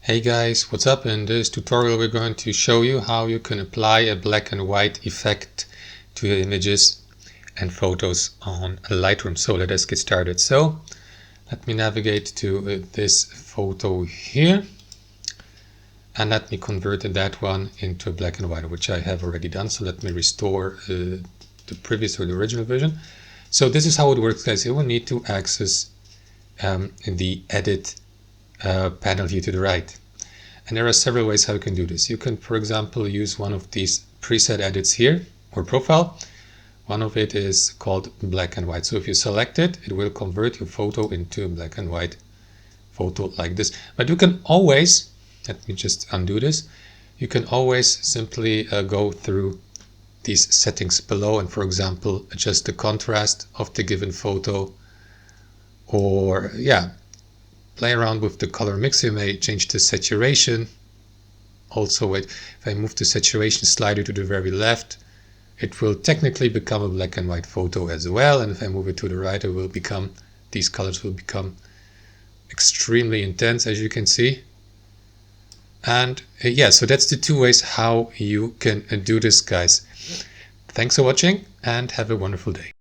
Hey guys, what's up? In this tutorial we're going to show you how you can apply a black and white effect to your images and photos on Lightroom. So let us get started. So let me navigate to this photo here and let me convert that one into black and white, which I have already done. So let me restore the previous or the original version. So this is how it works, guys. You will need to access the edit panel here to the right. And there are several ways how you can do this. You can, for example, use one of these preset edits here or profile. One of it is called black and white. So if you select it, it will convert your photo into a black and white photo like this. But you can always, let me just undo this. You can always simply go through these settings below and, for example, adjust the contrast of the given photo, or play around with the color mix. You may change the saturation. Also, if I move the saturation slider to the very left, it will technically become a black and white photo as well. And if I move it to the right, it will become, these colors will become extremely intense, as you can see. And so that's the two ways how you can do this, guys. Thanks for watching and have a wonderful day.